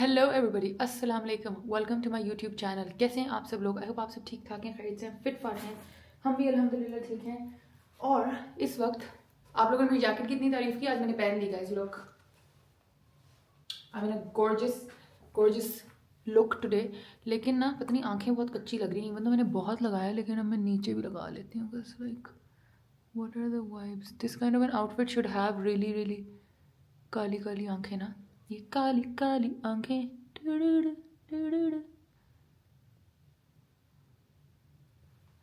Hello everybody, अस्सलाम वालेकुम, welcome to my YouTube channel. कैसे हैं आप सब लोग? आई होप आप सब ठीक ठाक हैं, खैरियत से हैं, फिट फाट हैं। हम भी अल्हम्दुलिल्लाह ठीक हैं। और इस वक्त आप लोगों ने मेरी जैकेट की इतनी तारीफ की, आज मैंने पहन ली guys. Look, I mean a gorgeous gorgeous look today. लेकिन ना पता नहीं आंखें बहुत कच्ची लग रही हैं, मतलब मैंने बहुत लगाया, लेकिन अब मैं नीचे भी लगा लेती हूँ बस। Like what are the vibes? This kind of an outfit should have really really काली काली आंखें ना, ये काली काली आंखें।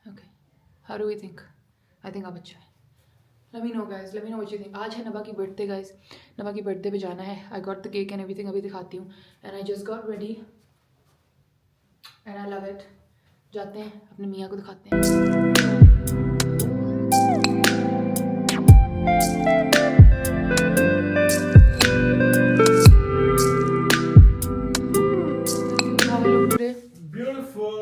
Okay, how do we think? I think अब अच्छा है। Let me know guys, let me know what you think. आज है नबा की बर्थडे गाइस, नबा की बर्थडे पे जाना है। I got the cake and everything, अभी दिखाती हूँ। And I just got ready and I love it. जाते हैं, अपने मियाँ को दिखाते हैं। How I look today? Beautiful.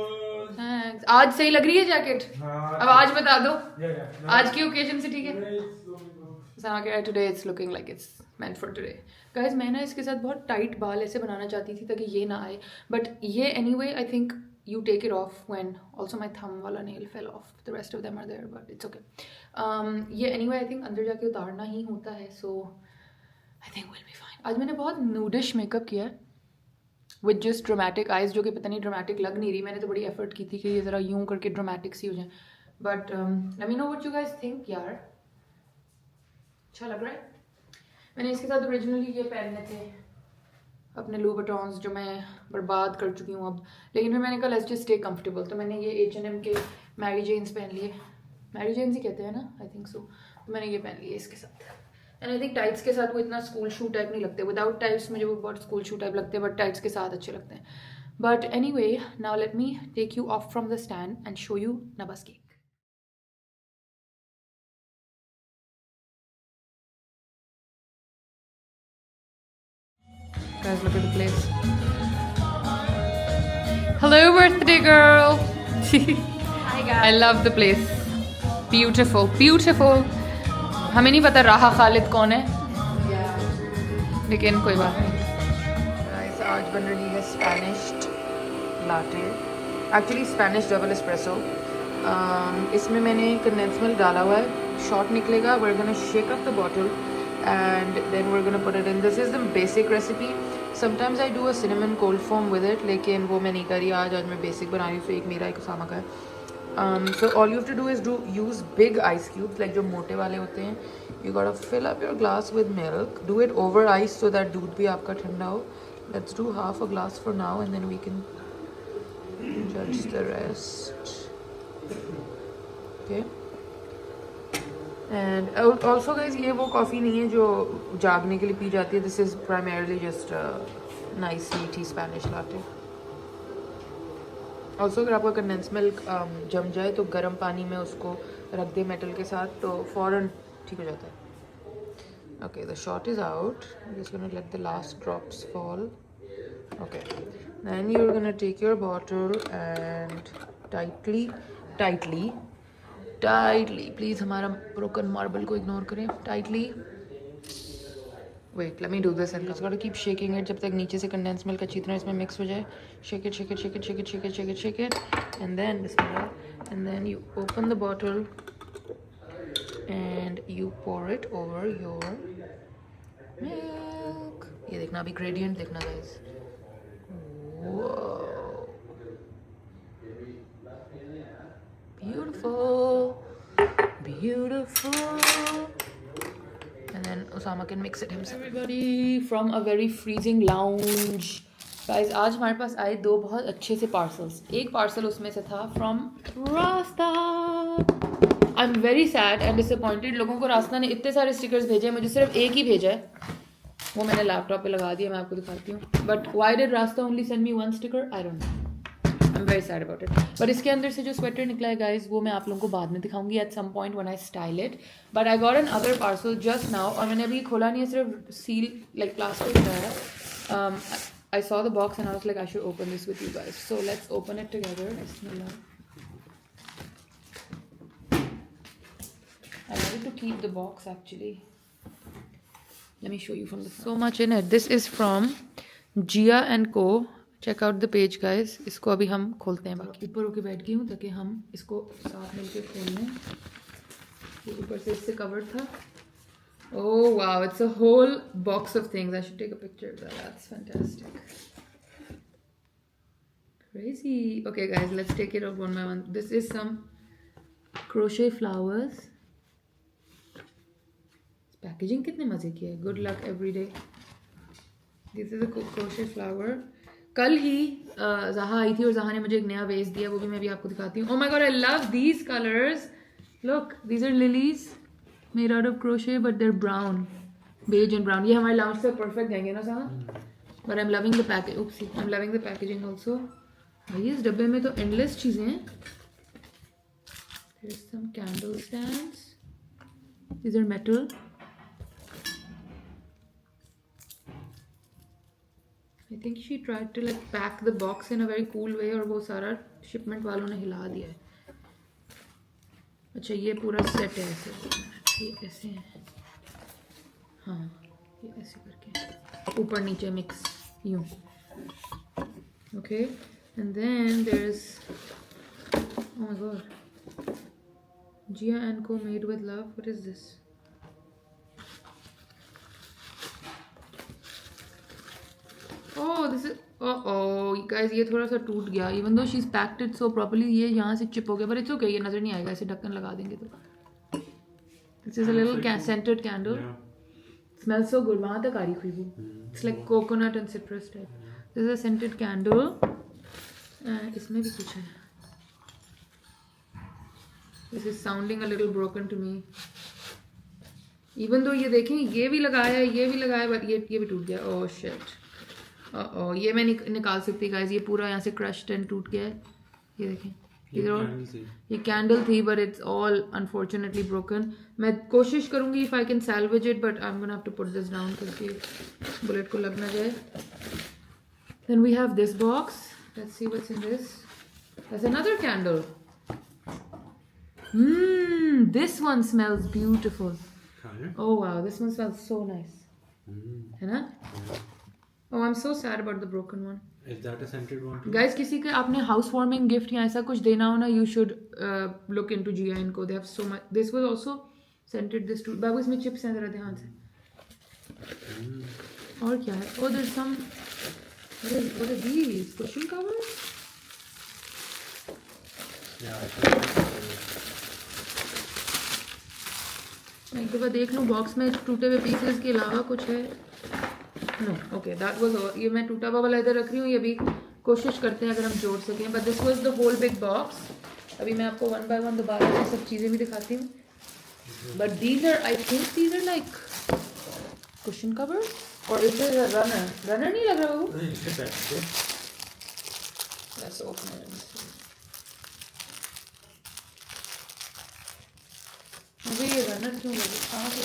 Thanks. आज सही लग रही है जैकेट? अब आज बता दो, Yeah. आज की ओकेजन से ठीक है? Great. Today it's looking like it's meant for today. Guys मैं ना इसके साथ बहुत टाइट बाल ऐसे बनाना चाहती थी ताकि ये ना आए, बट ये anyway I think you take it off when also my thumb वाला nail fell off. The rest of them are there but it's okay. ये एनीवे आई थिंक अंदर जाके उतारना ही होता है, so I think will be fine. आज मैंने बहुत नूडिश मेकअप किया है विद जस्ट ड्रामेटिक आइज, जो कि पता नहीं ड्रामेटिक लग नहीं रही। मैंने तो बड़ी एफर्ट की थी कि ये ज़रा यूं करके ड्रामेटिक सी हो जाए, but let me know what you guys think. यार अच्छा लग रहा है। मैंने इसके साथ ओरिजिनली ये पहनने थे अपने लूबटॉन्स, जो मैं बर्बाद कर चुकी हूँ अब, लेकिन फिर मैंने कहा लेट्स जस्ट स्टे कंफर्टेबल, तो मैंने ये H&M के मैरी जेन्स पहन लिए। मैरी जेन्स ही कहते हैं ना, आई थिंक सो। तो मैंने ये पहन लिए इसके साथ। एंड आई थिंक टाइट्स के साथ वो इतना स्कूल शू टाइप नहीं लगते। विदाउट टाइट्स मुझे वो बहुत स्कूल शू टाइप लगते हैं, बट टाइट्स के साथ अच्छे लगते हैं। But anyway, now let me take you off from the stand and show you Naba's cake. Guys, look at the place. Hello, birthday girl. Hi guys. I love the place. Beautiful, beautiful. हमें नहीं पता राहा खालिद कौन है, लेकिन कोई बात नहीं। Guys, आज बन रही है Spanish latte, actually Spanish double espresso. इसमें मैंने कंडेंस मिल्क डाला हुआ है, शॉट निकलेगा। we're gonna shake up the bottle and then we're gonna put it in. This is the basic recipe. Sometimes I do a cinnamon cold foam with it, लेकिन वो मैं नहीं करी आज मैं बेसिक बना रही हूँ। तो एक मेरा एक उसामा का है। So all you have to do is use big ice cubes, like जो मोटे वाले होते हैं। You gotta fill up your glass with milk. Do it over ice so that दूध भी आपका ठंडा हो। Let's do half a glass for now and then we can judge the rest. Okay. And also guys, ये वो coffee नहीं है जो जागने के लिए पी जाती है। This is primarily just a nice meaty Spanish latte. Also अगर आपका कंडेंस मिल्क जम जाए तो गर्म पानी में उसको रख दे मेटल के साथ, तो फ़ौरन ठीक हो जाता है। Okay, the shot is out. Just gonna let the last drops fall. Okay, then you are gonna take your bottle and tightly tightly tightly, please हमारा ब्रोकन मार्बल को इग्नोर करें। Tightly, wait, let me do this and just gotta keep shaking it जब तक नीचे से condense milk अच्छी तरह इसमें मिक्स हो जाए। Shake it shake it shake it shake it shake it shake it shake it and then बिस्मिल्लाह, and then you open the bottle and you pour it over your milk. ये देखना, अभी gradient देखना guys. Beautiful beautiful. And then Osama can mix it himself. Everybody from a very freezing lounge. Guys, आज हमारे पास आए दो बहुत अच्छे से पार्सल्स। एक पार्सल उसमें से था फ्रॉम रास्ता। I am very sad and disappointed. लोगों को रास्ता ने इतने सारे स्टिकर्स भेजे हैं, मुझे सिर्फ एक ही भेजा है, वो मैंने लैपटॉप पे लगा दिया, मैं आपको दिखाती हूँ। बट वाई डिड रास्ता only send me one sticker? I don't know, I am very sad about it. But इसके अंदर से जो स्वेटर निकला है गाइज, वो मैं आप लोगों को बाद में दिखाऊंगी at some point when I style it. But I got another parcel just now, और मैंने अभी खोला नहीं है, सिर्फ सील लाइक प्लास्टिक है। I saw the box and I was like, I should open this with you guys. So let's open it together. Bismillah. I wanted to keep the box actually. Let me show you from the front. So much in it. This is from Jiya and co, check out the page guys. इसको अभी हम खोलते हैं, बाकी ऊपर होके बैठ गई हूँ ताकि हम इसको साथ मिलके खोल लें। ये ऊपर से इससे कवर्ड था। Oh wow, it's a whole box of things. I should take a picture of that, that's fantastic, crazy. Okay guys, let's take it out one by one. This is some crochet flowers. Packaging कितने मजे की है। Good luck every day. This is a crochet flower. कल ही जहा आई थी और जहा ने मुझे एक नया वेज दिया, वो भी मैं भी आपको दिखाती हूँ। Oh my god, I love these colours. Look, these are lilies made out of crochet but there brown, beige and brown. ये हमारे लाउंज से परफेक्ट जाएंगे ना जहा। But I am loving the package, oopsie, I am loving the packaging also. भाई इस डब्बे में तो एंडलेस चीज़ें हैं। There is some candle stands, these are metal. I think she tried to like pack the box in a very cool way और वो सारा शिपमेंट वालों ने हिला दिया है। अच्छा ये पूरा सेट है ऐसे, ये ऐसे है, हाँ ये ऐसे करके ऊपर नीचे मिक्स यूँ। Okay and then there is, oh my god, Jiya and co made with love. What is this? This is, oh guys ये थोड़ा सा टूट गया। Even though she is packed it so properly, ये यहाँ से चिप हो गया, पर इट्स ओके, ये नजर नहीं आएगा, ऐसे ढक्कन लगा देंगे तो। This is a little scented candle, smells so good. वहाँ तक आ रही खुशबू, it's like coconut and citrus type. This is a scented candle. इसमें भी कुछ है। This is sounding a little broken to me. Even though ये देखें, ये भी लगाया है, ये भी लगाया, बट ये भी टूट गया। ओह शिट, ये मैं निकाल सकती गाइस। ये पूरा यहाँ से क्रश्ड एंड टूट गया है। ये देखें, ये कैंडल थी but it's all unfortunately broken. मैं कोशिश करूंगी if I can salvage it, but I am gonna have to put this down क्योंकि बुलेट को लग ना जाए। Then we have this box, let's see what's in this. There's another candle. This one smells beautiful. Oh wow, this one smells so nice. है ना? Oh, I'm so sad about the broken one. Is that a scented one too? Guys, किसी के आपने house warming gift या ऐसा कुछ देना हो ना, you should look into Gia & Co. They have so much. This was also scented. This too. बाबू इसमें चिप्स हैं, जरा ध्यान से. और क्या है? Oh, there's some. What are these? Cushion covers? Yeah. मैं एक दफ़ा देख लूँ बॉक्स में टूटे हुए पीसेस के अलावा कुछ है। No, okay, that was all. ये मैं टूटा हुआ वाला इधर रख रही हूँ, ये भी कोशिश करते हैं अगर हम जोड़ सकें। But this was the whole big box. अभी मैं आपको वन बाय वन दोबारा से सब चीज़ें भी दिखाती हूँ। But these are, I think these are like cushion covers, or is this a runner? Runner नहीं लग रहा वो। Let's open it. मुझे ये रनर क्यों लगे? कहाँ पे?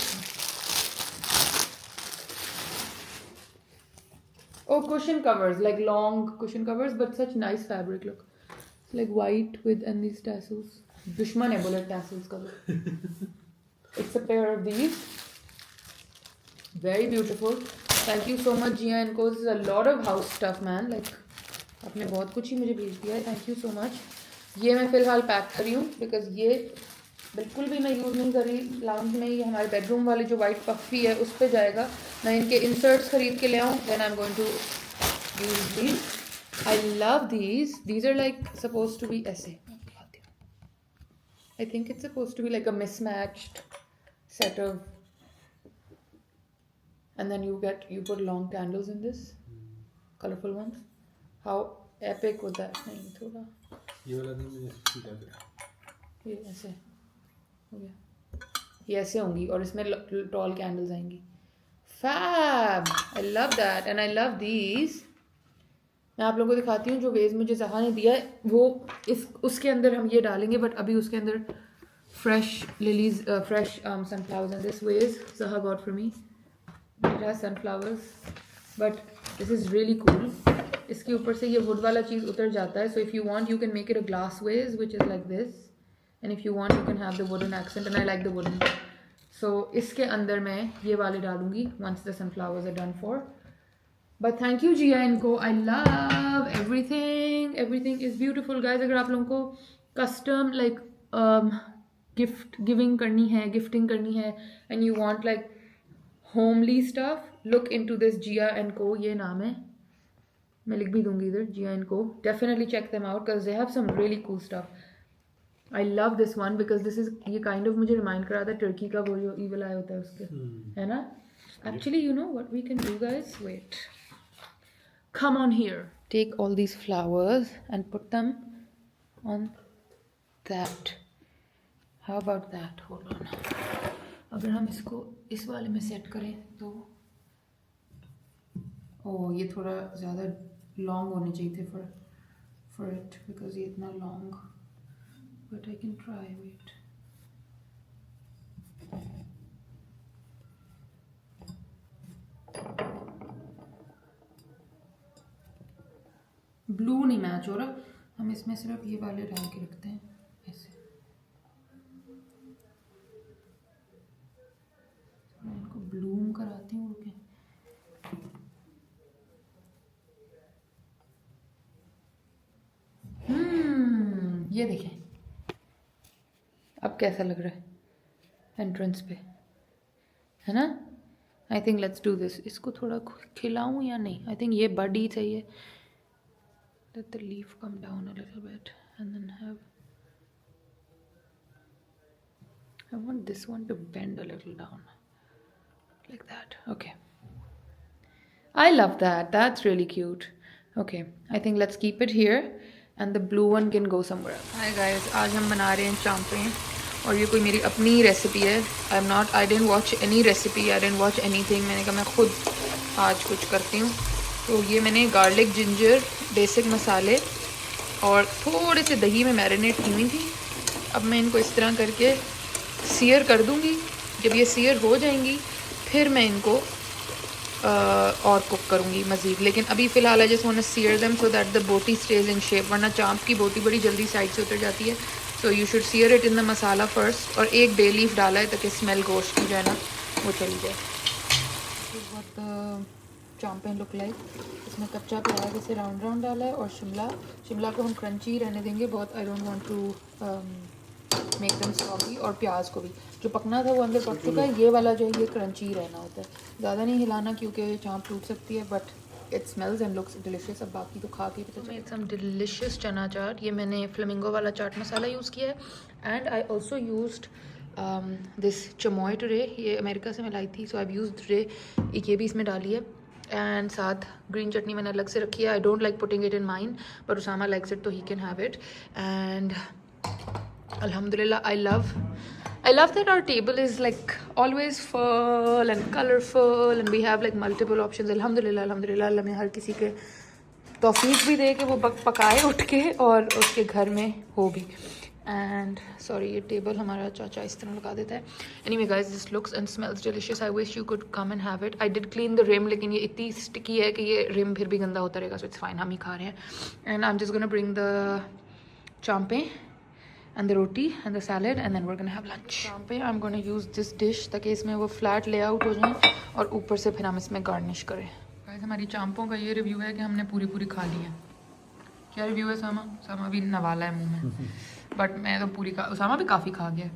Oh, cushion covers, like long cushion covers, but such nice fabric. Look, it's like white with and these tassels. Dushman hai bullet tassels ka look. It's a pair of these. Very beautiful. Thank you so much, Gia & Co. This is a lot of house stuff, man. Like, आपने बहुत कुछ ही मुझे भेज दिया है. Thank you so much. ये मैं फिलहाल पैक कर रही हूँ because ये बिल्कुल भी मैं यूज़ नहीं कर रही लाउंज में। ये हमारे बेडरूम वाली जो वाइट पफी है उस पे जाएगा। मैं इनके इंसर्ट्स खरीद के ले आऊँ, then I am going to use these. I love these. These are like suppose to be ऐसे, I think it's suppose to be like a mismatched set of, and then you put long candles in this, colorful ones. How epic was that? नहीं थोड़ा ये वाला नहीं मुझे ठीक लग रहा। ये ऐसे हो गया, ये ऐसे होंगी और इसमें टॉल कैंडल्स आएंगी। Fab, I love that and I love these. मैं आप लोगों को दिखाती हूँ जो वेज मुझे जहा ने दिया है, वो उसके अंदर हम ये डालेंगे, बट अभी उसके अंदर fresh lilies, fresh sunflowers and this vase जहा got for me. It has sunflowers but this is really cool. इसके ऊपर से ये वुड वाला चीज़ उतर जाता है, so if you want you can make it a glass ways which is like this, and if you want you can have the wooden accent, and I like the wooden. So इसके अंदर मैं ये वाले डालूंगी once the sunflowers are done for. But thank you Gia and Co. I love everything. Everything is beautiful, guys. अगर आप लोगों को custom like gift giving करनी है, gifting करनी है, and you want like homely stuff, look into this Gia and Co. ये नाम है. मैं लिख भी दूंगी इधर Gia and Co. Definitely check them out because they have some really cool stuff. I love this one because this is ये kind of मुझे remind करा था टर्की का वो जो evil eye होता है उसके, है ना? Actually, you know what we can do, guys? Wait. Come on here. Take all these flowers and put them on that. How about that? Hold on. अगर हम इसको इस वाले में सेट करें तो ओह ये थोड़ा ज़्यादा लॉन्ग होने चाहिए थे for it because ये इतना long, but I can try. Wait. Blue नहीं मैच हो रहा, हम इसमें सिर्फ ये वाले डाल के रखते हैं ऐसे. मैं इनको ब्लूम कराती हूँ रुके. ये देखें अब कैसा लग रहा है एंट्रेंस पे, है ना? I think let's do this. इसको थोड़ा खिलाऊं या नहीं? आई थिंक ये बड ही चाहिए. Let the leaf come down a little bit and then I want this one to bend a little down like that. Okay, I love that. That's really cute. Okay, I think let's keep it here and the blue one can go somewhere else. Hi guys, आज हम बना रहे हैं चांपें और ये कोई मेरी अपनी रेसिपी है. I didn't watch any recipe, I didn't watch anything. मैंने कहा मैं खुद आज कुछ करती हूँ. तो ये मैंने गार्लिक, जिंजर, बेसिक मसाले और थोड़े से दही में मैरिनेट की हुई थी. अब मैं इनको इस तरह करके सीयर कर दूँगी. जब ये सीयर हो जाएंगी फिर मैं इनको और कुक करूँगी मज़ीद. लेकिन अभी फ़िलहाल I just want to sear them so that the boti stays in shape, वरना चांप की बोटी बड़ी जल्दी साइड से उतर जाती है. So you should sear it in the masala first. और एक बे लीफ डाला है ताकि स्मेल गोश्त की जो है ना वो चली जाए. बहुत चांपें लुक लाइक. इसमें कच्चा प्याज ऐसे राउंड राउंड डाला है और शिमला को हम क्रंची रहने देंगे बहुत. I don't want to make them soggy. और प्याज को भी जो पकना था वो अंदर पक चुका है. ये वाला जो है ये क्रंची रहना होता है, ज़्यादा नहीं हिलाना क्योंकि चांप टूट सकती है. But it smells and looks delicious. अब बाकी तो खा के पता चलेगा. सम डिलिशियस चना चाट. ये मैंने फ्लेमिंगो वाला चाट मसाला यूज़ किया है and I also used this chamoy today. ये अमेरिका से मैं लाई थी. So I use today. एक ये भी इसमें डाली है एंड साथ ग्रीन चटनी मैंने अलग से रखी है. I don't like putting it in mine but Usama likes it तो he can have it. And alhamdulillah, I love that our table is like always full and colorful and we have like multiple options. alhamdulillah अल्लाह में हर किसी के तौफीक भी दे कि वो पकाए उठ के और उसके घर में हो भी. एंड सॉरी ये टेबल हमारा चाचा इस तरह लगा देता है. Anyway guys, this looks and smells delicious. I wish you could come and have it. I did clean the rim लेकिन ये इतनी स्टिकी है कि ये रिम फिर भी गंदा होता रहेगा. सो इट्स फाइन, हम ही खा रहे हैं. And I am just gonna bring the चांपे and the roti and the salad and then we're gonna have lunch. चांपे I'm gonna use this dish ताकि इसमें वो फ्लैट लेआउट हो जाए और ऊपर से फिर हम इसमें गार्निश करें. गाइस हमारी चांपों का ये रिव्यू है कि हमने पूरी खा ली है. क्या रिव्यू है सामा भी नवाला है मुंह में बट मैं तो पूरी सामा भी काफ़ी खा गया.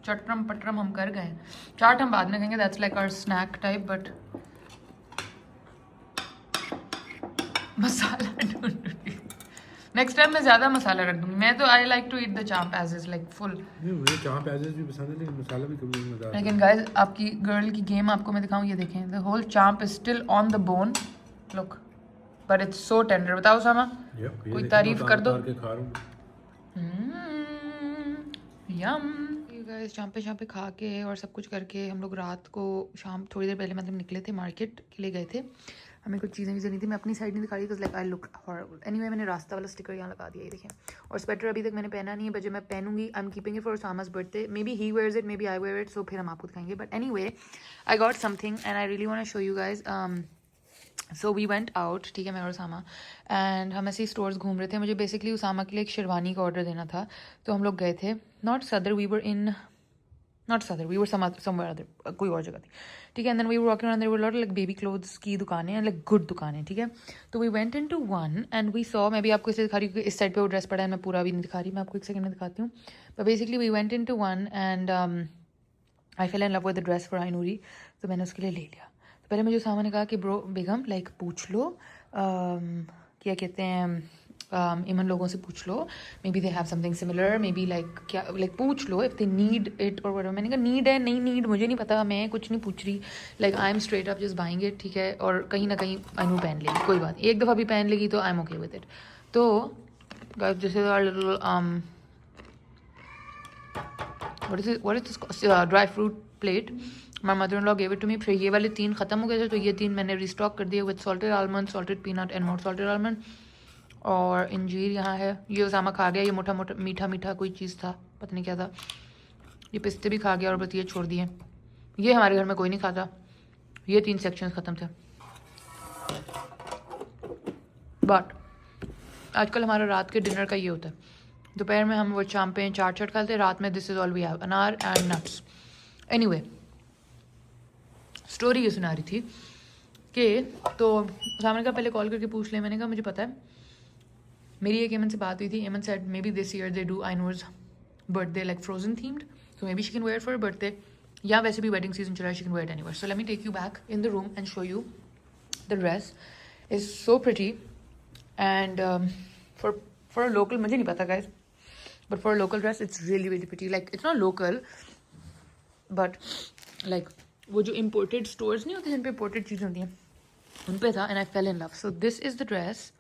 चटरम पटरम हम कर गए. चाट हम बाद में खाएंगे. That's like our snack type. But मसाला नेक्स्ट टाइम मैं ज़्यादा मसाला रख दूँगी. मैं तो I like to eat the चांप एज इज लाइक फुल. मुझे चांप एज इज भी पसंद है लेकिन मसाला भी कभी मज़ा आता है. लेकिन गाइस आपकी गर्ल की गेम आपको मैं दिखाऊँ. ये देखें, द होल चांप is still on the bone. Look but it's so tender. बताओ सामा कोई तारीफ कर दो. यम. गाइस चांपे खा के और सब कुछ करके हम लोग रात को शाम थोड़ी देर पहले मतलब निकले थे, मार्केट के लिए गए थे. हमें कुछ चीज़ें नहीं थी. मैं अपनी साइड नहीं दिखा रही because like I look horrible. Anyway मैंने रास्ता वाला स्टिकर यहाँ लगा दिया. ये देखें. और स्वेटर अभी तक मैंने पहना नहीं है बट जब मैं पहनूंगी I am keeping it for Usama's birthday. Maybe he wears it, maybe I wear it. So फिर हम आपको दिखाएंगे. But anyway I got something and I really want to show you guys. So we went out, ठीक है, मैं और Usama. And हम ऐसे ही स्टोर्स घूम रहे थे. मुझे बेसिकली उसामा के लिए एक शेरवानी का ऑर्डर देना था तो हम लोग गए थे. Not Saddar, we were in not Saddar, we were somewhere other, कोई और जगह थी, ठीक है. And then we were walking around, there were lot like baby clothes की दुकानें एंड लाइक गुड दुकानें, ठीक है. तो we went into one and we saw, मैं भी आपको इसे दिखा रही हूँ क्योंकि इस साइड पे वो ड्रेस पड़ा है, मैं पूरा भी नहीं दिखा रही, मैं आपको एक सेकंड में दिखाती हूँ. But basically we went into one and I fell in love with the dress for आइनूरी, तो मैंने उसके लिए ले लिया. तो पहले मुझे उसामा ने कहा कि ब्रो बेगम लाइक पूछ लो, क्या कहते हैं, इमन लोगों से पूछ लो, maybe they have something similar, maybe like क्या लाइक पूछ लो if they need it or whatever. मैंने कहा नीड है नहीं नीड मुझे नहीं पता, मैं कुछ नहीं पूछ रही, like I am straight up just buying it, ठीक है. और कहीं ना कहीं आइनू पहन लेगी, कोई बात, एक दफ़ा भी पहन लेगी तो I am okay with it. तो जैसे what is this dry fruit plate, my mother in law gave it to me. फिर ये वाले 3 ख़त्म हो गए थे, तो ये 3 मैंने रिस्टॉक कर दिए with salted almond, salted peanut and more salted almond. और इंजीर यहाँ है, ये उसामा खा गया, ये मोटा मोटा मीठा मीठा कोई चीज़ था, पता नहीं क्या था. ये पिस्ते भी खा गया और बस ये छोड़ दिए. ये हमारे घर में कोई नहीं खाता. ये 3 सेक्शंस ख़त्म थे. बट आजकल हमारा रात के डिनर का ये होता है, दोपहर में हम वो शाम पे चाट खाते हैं, रात में this is all we have, anar and nuts. Anyway story ये सुना रही थी कि तो सामने का पहले कॉल करके पूछ ले. मैंने कहा मुझे पता है, मेरी एक एमन से बात हुई थी. Eman said maybe this year they do Ainoor's birthday like frozen themed, so maybe she can wear for birthday, या वैसे भी वेडिंग सीजन चल रहा है, she can wear anywhere. So let me take you back in the room and show you the dress. Is so pretty and for a local, मुझे नहीं पता guys, but for a local dress it's really really pretty. Like it's not local but like वो जो imported stores नहीं होते जिन पे imported चीज़ें होती हैं उन पे था. And I fell in love. So this is the dress.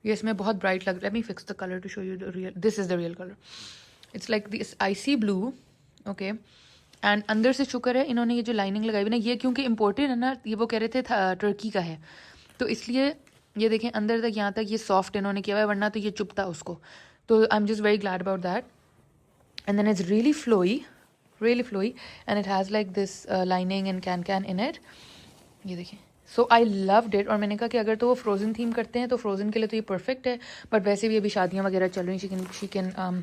ये इसमें बहुत ब्राइट लग रहा है. Me fix the colour to show you the real, this is the real colour. It's like this icy blue, okay. And अंदर से शुक्र है इन्होंने ये जो लाइनिंग लगाई हुई ना, ये क्योंकि इम्पोर्टेड है ना, ये वो कह रहे थे टर्की का है, तो इसलिए ये देखें अंदर तक यहाँ तक ये सॉफ्ट इन्होंने किया हुआ है, वरना तो ये चुभता उसको. तो I am just very glad about that. And then it's really flowy and it has like this lining and can in it. ये देखिए. सो आई लव्ड इट. और मैंने कहा कि अगर तो वो फ्रोज़न थीम करते हैं तो फ्रोज़न के लिए तो ये परफेक्ट है, बट वैसे भी अभी शादियाँ वगैरह चल रही, she can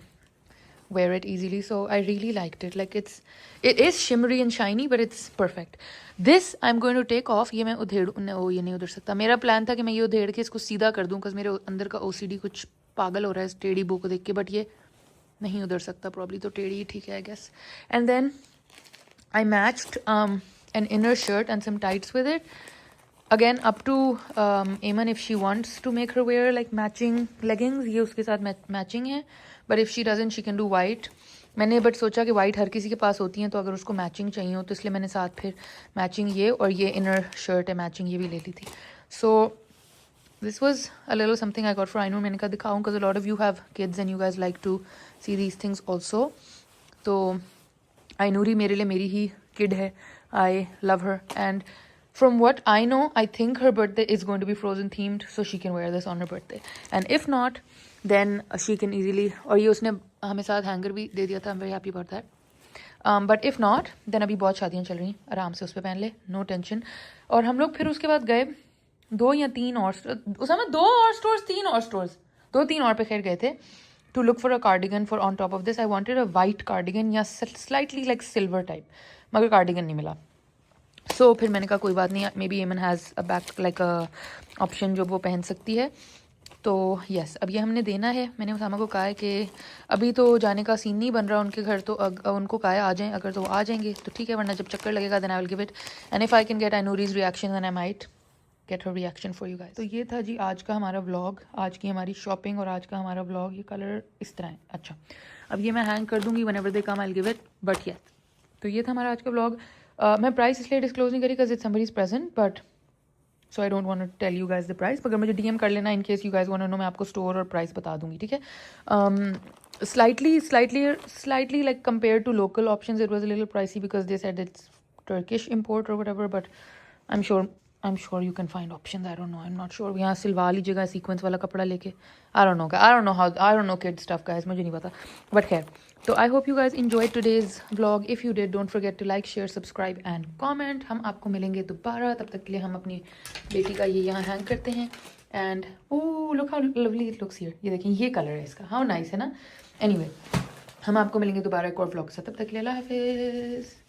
wear it easily. So I really liked it. Like it is shimmery and shiny, but it's perfect. This I'm going to take off. ये मैं उधेड़ ये नहीं उधेड़ सकता. मेरा प्लान था कि मैं ये उधेड़ के इसको सीधा कर दूँ, बिकॉज मेरे अंदर का OCD कुछ पागल हो रहा है इस टेढ़ी बो को देख के, बट ये नहीं उधर सकता प्रॉब्ली, तो टेढ़ी ही ठीक है I guess. And then I matched an inner shirt and some tights with it. Again up to Eamon if she wants to make her wear like matching leggings, ये उसके साथ matching है, but if she doesn't she can do white. मैंने but सोचा कि white हर किसी के पास होती हैं, तो अगर उसको मैचिंग चाहिए हो तो इसलिए मैंने साथ फिर मैचिंग ये और ये इनर शर्ट है मैचिंग, ये भी ले ली थी. सो this was a little something I got for Ainur. मैंने कहा दिखाऊं because a lot of you have kids and you guys like to see these things also. तो Ainuri मेरे लिए मेरी ही kid है. I love her, and from what I know, I think her birthday is going to be Frozen themed, so she can wear this on her birthday. And if not, then she can easily. और ये उसने हमें साथ hanger भी दे दिया था. I'm very happy about that. But if not, then अभी बहुत शादियाँ चल रही, आराम से उस पर पहन ले, no tension. और हम लोग फिर उसके बाद गए 2 या 3 और उस समय 2 और स्टोर्स 3 और स्टोर्स 2-3 और पे खैर गए थे to look for a cardigan for on top of this. I wanted a white cardigan या स्लाइटली लाइक सिल्वर टाइप, मगर कार्डिगन नहीं मिला. सो फिर मैंने कहा कोई बात नहीं, maybe Eman has a back like a option जो वो पहन सकती है. तो यस, अब ये हमने देना है. मैंने उसामा को कहा है कि अभी तो जाने का सीन नहीं बन रहा उनके घर, तो उनको कहा है आ जाएं, अगर तो वो आ जाएंगे तो ठीक है, वरना जब चक्कर लगेगा then I will give it. And if I can get Ainuri's reaction then I might get her reaction for you guys. तो ये था जी आज का हमारा व्लॉग, आज की हमारी शॉपिंग और आज का हमारा व्लॉग. ये कलर इस तरह है. अच्छा, अब ये मैं हैंग कर दूंगी whenever they come I will give it, but yes. तो ये था हमारा आज का व्लॉग. मैं प्राइस इसलिए डिस्क्लोज नहीं करी because it's somebody's present, but so I don't want to tell you guys the price. अगर मुझे DM कर लेना in case you guys want to know, मैं आपको स्टोर और प्राइस बता दूंगी, ठीक है. slightly like compared to local options it was a little pricey because they said it's Turkish import or whatever, but I'm sure you can find options. I don't know, I'm not sure. यहाँ सिलवा लीजिएगा sequence वाला कपड़ा लेके. I don't know kid stuff guys, मुझे नहीं पता, but खैर. तो I hope you guys enjoyed today's vlog. If you did, don't forget to like, share, subscribe and comment. हम आपको मिलेंगे दोबारा, तब तक के लिए हम अपनी बेटी का ये यहाँ हैंग करते हैं. And oh look how lovely it looks here. ये देखें, ये कलर है इसका, how nice है ना. Anyway, हम आपको मिलेंगे दोबारा एक और व्लॉग से, तब तक के लिए अल्लाह हाफिज़।